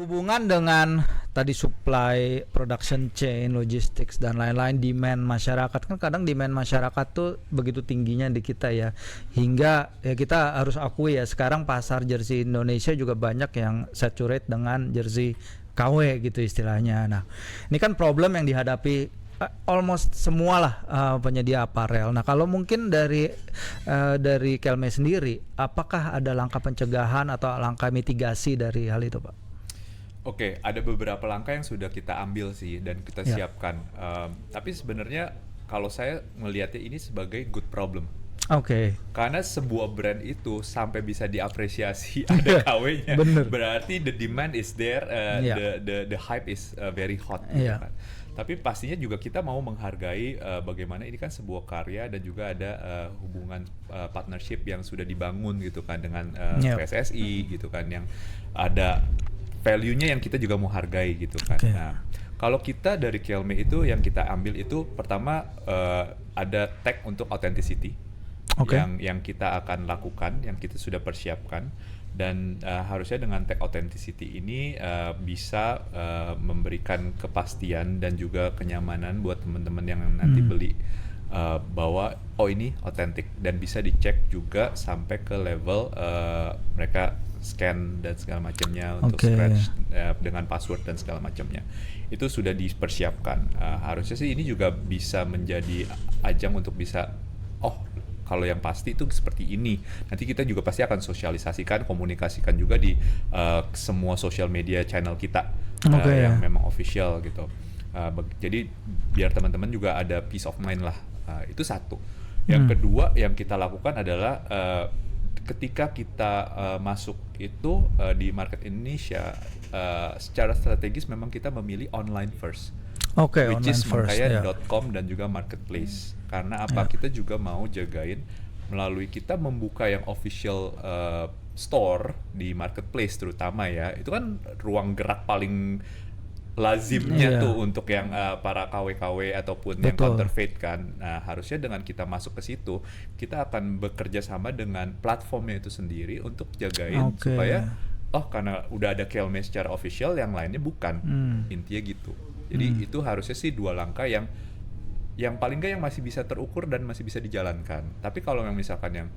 Berhubungan dengan tadi supply, production chain, logistics dan lain-lain, demand masyarakat kan kadang demand masyarakat tuh begitu tingginya di kita ya, hingga ya kita harus akui ya sekarang pasar jersey Indonesia juga banyak yang saturate dengan jersey KW gitu istilahnya. Nah, ini kan problem yang dihadapi almost semua lah penyedia aparel. Nah, kalau mungkin dari Kelme sendiri, apakah ada langkah pencegahan atau langkah mitigasi dari hal itu, Pak? Oke, ada beberapa langkah yang sudah kita ambil sih dan kita Ya. siapkan. Tapi sebenarnya kalau saya melihatnya ini sebagai good problem. Oke. Karena sebuah brand itu sampai bisa diapresiasi ada KW-nya, Bener. berarti the demand is there, Iya. the hype is very hot gitu Iya. kan. Tapi pastinya juga kita mau menghargai bagaimana ini kan sebuah karya dan juga ada hubungan partnership yang sudah dibangun gitu kan dengan Iya. PSSI gitu kan, yang ada value-nya yang kita juga mau hargai gitu kan. Oke. Nah, kalau kita dari Kelme itu yang kita ambil itu pertama ada tag untuk authenticity. Oke. Yang kita akan lakukan, yang kita sudah persiapkan, dan harusnya dengan tag authenticity ini bisa memberikan kepastian dan juga kenyamanan buat teman-teman yang nanti beli bahwa oh ini otentik, dan bisa dicek juga sampai ke level mereka scan dan segala macamnya untuk Oke. scratch dengan password dan segala macamnya. Itu sudah dipersiapkan. Harusnya sih ini juga bisa menjadi ajang untuk bisa kalau yang pasti itu seperti ini. Nanti kita juga pasti akan sosialisasikan, komunikasikan juga di semua social media channel kita yang memang official gitu. Jadi biar teman-teman juga ada peace of mind lah. Itu satu. Yang kedua yang kita lakukan adalah ketika kita masuk itu di market Indonesia, secara strategis memang kita memilih online first. Oke, Which is online first, ya. Mangkaya.com dan juga marketplace. Karena apa? Kita juga mau jagain melalui kita membuka yang official store di marketplace terutama ya. Itu kan ruang gerak paling lazimnya tuh untuk yang para KW-KW ataupun yang counterfeit kan. Nah, harusnya dengan kita masuk ke situ, kita akan bekerja sama dengan platformnya itu sendiri untuk jagain supaya karena udah ada Kelme secara official, yang lainnya bukan. Intinya gitu. Jadi itu harusnya sih dua langkah yang paling nggak yang masih bisa terukur dan masih bisa dijalankan. Tapi kalau yang misalkan yang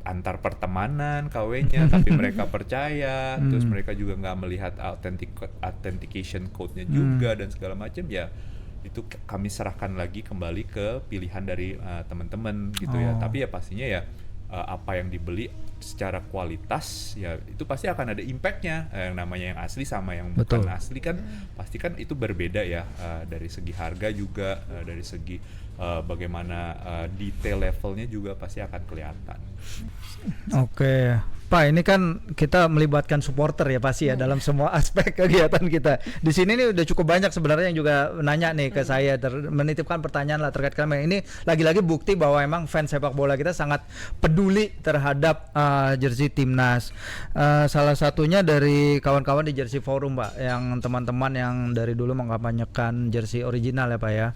antar pertemanan KW-nya tapi mereka percaya, terus mereka juga nggak melihat authentication code-nya juga dan segala macam, ya itu kami serahkan lagi kembali ke pilihan dari teman-teman gitu ya. Tapi ya pastinya ya apa yang dibeli secara kualitas ya itu pasti akan ada impact-nya. Yang namanya yang asli sama yang bukan asli kan pasti kan itu berbeda ya, dari segi harga juga, dari segi bagaimana detail levelnya juga pasti akan kelihatan. Oke, Pak, ini kan kita melibatkan supporter ya pasti ya dalam semua aspek kegiatan kita. Di sini nih udah cukup banyak sebenarnya yang juga nanya nih ke saya, menitipkan pertanyaan lah terkait Kelme. Ini lagi-lagi bukti bahwa emang fans sepak bola kita sangat peduli terhadap jersey timnas. Salah satunya dari kawan-kawan di Jersey Forum, Pak, yang teman-teman yang dari dulu mengkampanyekan jersey original ya, Pak ya.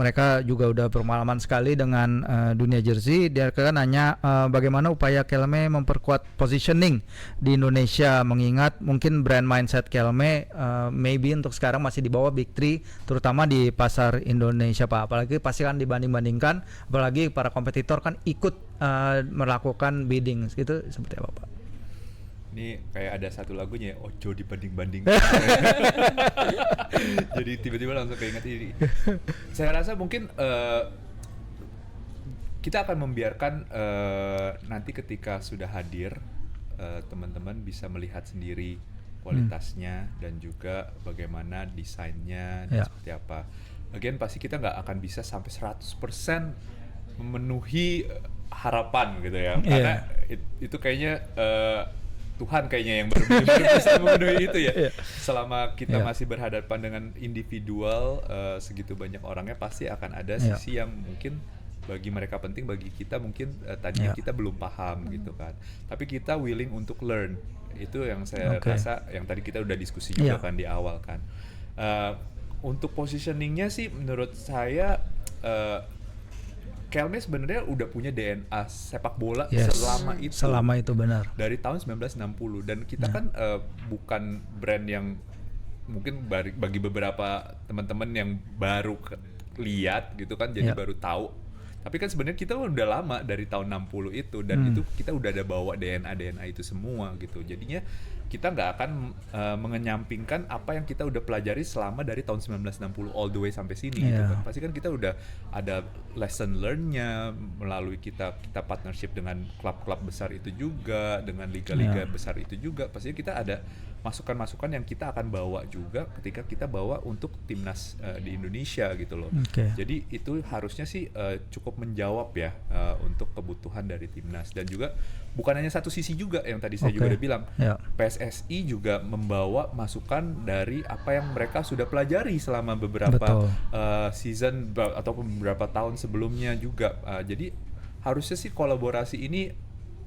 Mereka juga udah berpengalaman sekali dengan dunia jersey. Dia kan nanya bagaimana upaya Kelme memperkuat positioning di Indonesia, mengingat mungkin brand mindset Kelme maybe untuk sekarang masih di bawah Big Three, terutama di pasar Indonesia, Pak. Apalagi pasti kan dibanding-bandingkan, apalagi para kompetitor kan ikut melakukan bidding, itu seperti apa, Pak? Ini kayak ada satu lagunya ya, Ojo dibanding-banding. Jadi tiba-tiba langsung keinget ini. Saya rasa mungkin kita akan membiarkan nanti ketika sudah hadir, teman-teman bisa melihat sendiri kualitasnya dan juga bagaimana desainnya dan seperti apa. Again pasti kita nggak akan bisa sampai 100% memenuhi harapan gitu ya, karena itu kayaknya Tuhan kayaknya yang bisa memenuhi itu ya. Selama kita masih berhadapan dengan individual segitu banyak orangnya, pasti akan ada sisi yang mungkin bagi mereka penting, bagi kita mungkin tadinya kita belum paham gitu kan. Tapi kita willing untuk learn. Itu yang saya rasa yang tadi kita udah diskusi juga kan di awal kan. Untuk positioningnya sih menurut saya Kelme sebenarnya udah punya DNA sepak bola Yes. selama itu. Benar. Dari tahun 1960, dan kita kan bukan brand yang mungkin bagi beberapa teman-teman yang baru lihat gitu kan, jadi baru tahu. Tapi kan sebenarnya kita udah lama dari tahun 60 itu, dan itu kita udah ada bawa DNA itu semua gitu. Jadinya kita nggak akan mengenyampingkan apa yang kita udah pelajari selama dari tahun 1960 all the way sampai sini gitu kan. Pasti kan kita udah ada lesson learn-nya melalui kita partnership dengan klub-klub besar itu juga, dengan liga-liga besar itu juga. Pastinya kita ada masukan-masukan yang kita akan bawa juga ketika kita bawa untuk timnas di Indonesia gitu loh. Jadi itu harusnya sih cukup menjawab ya untuk kebutuhan dari timnas. Dan juga bukan hanya satu sisi juga yang tadi saya juga udah bilang, PSSI juga membawa masukan dari apa yang mereka sudah pelajari selama beberapa season atau beberapa tahun sebelumnya juga. Jadi harusnya sih kolaborasi ini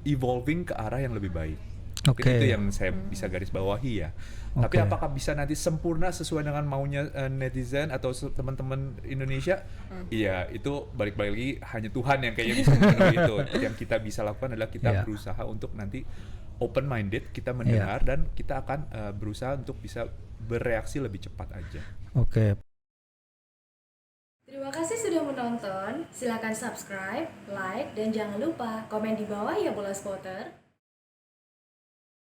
evolving ke arah yang lebih baik. Mungkin itu yang saya bisa garis bawahi ya. Tapi apakah bisa nanti sempurna sesuai dengan maunya netizen atau teman-teman Indonesia? Iya, itu balik-balik lagi hanya Tuhan yang kayaknya bisa memenuhi itu. Yang kita bisa lakukan adalah kita berusaha untuk nanti open minded, kita mendengar dan kita akan berusaha untuk bisa bereaksi lebih cepat aja. Terima kasih sudah menonton. Silakan subscribe, like, dan jangan lupa komen di bawah ya Bola Spotter.